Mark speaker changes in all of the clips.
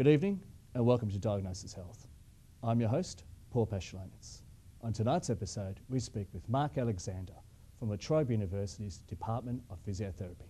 Speaker 1: Good evening and welcome to Diagnosis Health. I'm your host, Paul Pesciolines. On tonight's episode, we speak with Mark Alexander from La Trobe University's Department of Physiotherapy.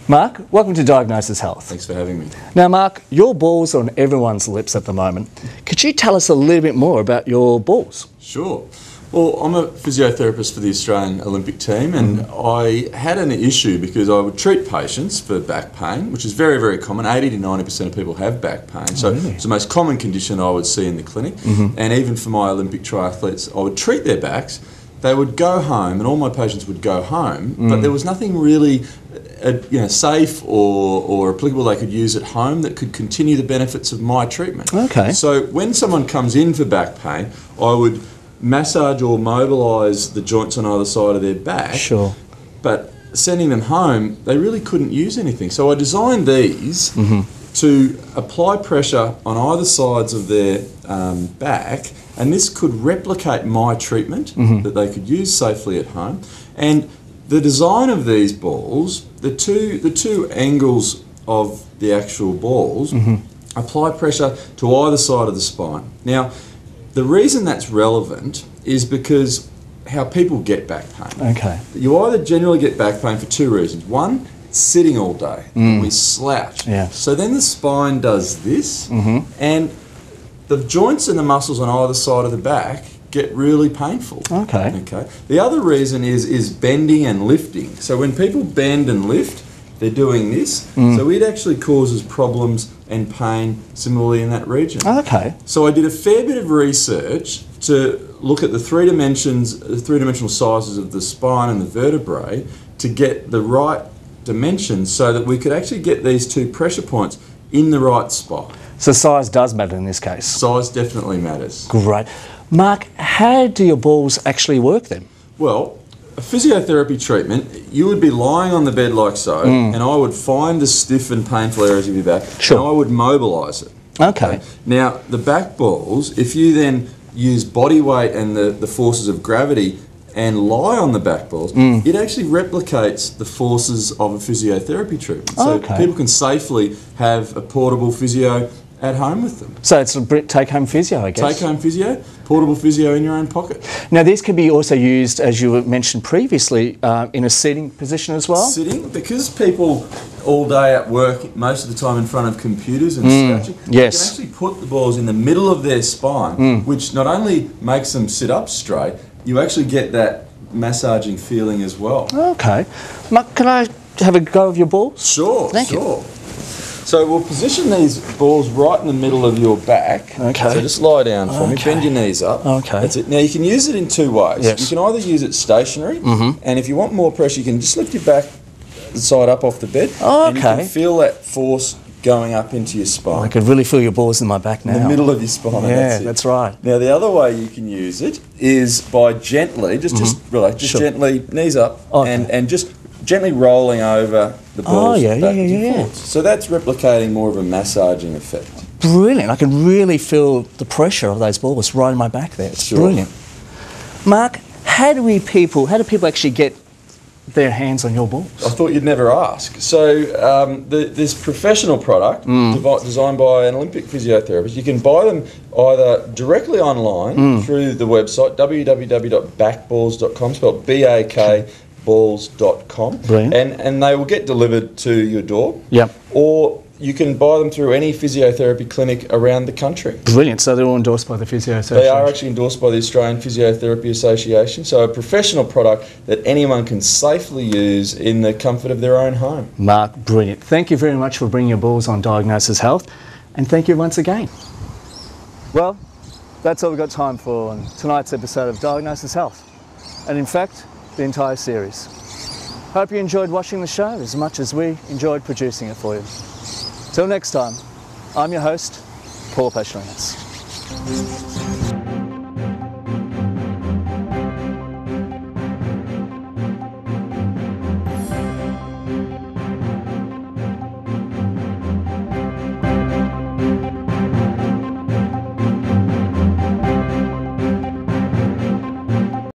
Speaker 1: Mark, welcome to Diagnosis Health.
Speaker 2: Thanks for having me.
Speaker 1: Now Mark, your balls are on everyone's lips at the moment. Could you tell us a little bit more about your balls?
Speaker 2: Sure. Well, I'm a physiotherapist for the Australian Olympic team, and I had an issue because I would treat patients for back pain, which is very, very common. 80 to 90% of people have back pain. So it's the most common condition I would see in the clinic. And even for my Olympic triathletes, I would treat their backs. They would go home, and all my patients would go home, but there was nothing really safe or applicable they could use at home that could continue the benefits of my treatment.
Speaker 1: Okay.
Speaker 2: So when someone comes in for back pain, I would massage or mobilise the joints on either side of their back.
Speaker 1: Sure.
Speaker 2: But sending them home, they really couldn't use anything. So I designed these to apply pressure on either sides of their back, and this could replicate my treatment that they could use safely at home. And the design of these balls, the two angles of the actual balls apply pressure to either side of the spine. Now, the reason that's relevant is because how people get back pain.
Speaker 1: Okay.
Speaker 2: You either generally get back pain for two reasons. One, sitting all day, and we slouch.
Speaker 1: Yeah.
Speaker 2: So then the spine does this, and the joints and the muscles on either side of the back get really painful.
Speaker 1: Okay.
Speaker 2: Okay. The other reason is bending and lifting. So when people bend and lift, they're doing this. So it actually causes problems and pain similarly in that region.
Speaker 1: Okay.
Speaker 2: So I did a fair bit of research to look at the three-dimensional sizes of the spine and the vertebrae to get the right dimensions so that we could actually get these two pressure points in the right spot.
Speaker 1: So size does matter in this case?
Speaker 2: Size definitely matters.
Speaker 1: Great. Mark, how do your balls actually work then?
Speaker 2: Well, a physiotherapy treatment, you would be lying on the bed like so, and I would find the stiff and painful areas of your back,
Speaker 1: Sure.
Speaker 2: and I would mobilise it.
Speaker 1: Okay.
Speaker 2: Now, the back balls, if you then use body weight and the forces of gravity and lie on the back balls, it actually replicates the forces of a physiotherapy treatment. So people can safely have a portable physio at home with them.
Speaker 1: So it's a take-home physio, I guess?
Speaker 2: Take-home physio, portable physio in your own pocket.
Speaker 1: Now these can be also used, as you mentioned previously, in a seating position as well?
Speaker 2: Sitting, because people all day at work, most of the time in front of computers and slouching,
Speaker 1: yes.
Speaker 2: you can actually put the balls in the middle of their spine, which not only makes them sit up straight, you actually get that massaging feeling as well.
Speaker 1: Okay. Mark, can I have a go of your balls?
Speaker 2: Sure,
Speaker 1: Thank you.
Speaker 2: So we'll position these balls right in the middle of your back.
Speaker 1: Okay.
Speaker 2: So just lie down for me, bend your knees up.
Speaker 1: Okay.
Speaker 2: That's it. Now you can use it in two ways.
Speaker 1: Yes.
Speaker 2: You can either use it stationary, and if you want more pressure, you can just lift your back side up off the bed, and you can feel that force going up into your spine.
Speaker 1: I could really feel your balls in my back now.
Speaker 2: In the middle of your spine.
Speaker 1: Yeah, that's right.
Speaker 2: Now the other way you can use it is by gently, just relax, just gently, knees up, and just gently rolling over the balls backwards and forwards. So that's replicating more of a massaging effect.
Speaker 1: Brilliant. I can really feel the pressure of those balls right in my back there. It's brilliant. Mark, how do people actually get their hands on your balls?
Speaker 2: I thought you'd never ask. So this professional product designed by an Olympic physiotherapist, you can buy them either directly online through the website www.bakballs.com, spelled B-A-K balls.com, and they will get delivered to your door.
Speaker 1: Yep.
Speaker 2: Or you can buy them through any physiotherapy clinic around the country.
Speaker 1: Brilliant. So they're all endorsed by the Physio Association?
Speaker 2: They are actually endorsed by the Australian Physiotherapy Association, so a professional product that anyone can safely use in the comfort of their own home.
Speaker 1: Mark, brilliant. Thank you very much for bringing your balls on Diagnosis Health, and thank you once again. Well, that's all we've got time for on tonight's episode of Diagnosis Health, and in fact, the entire series. Hope you enjoyed watching the show as much as we enjoyed producing it for you. Till next time, I'm your host, Paul Pesciolines.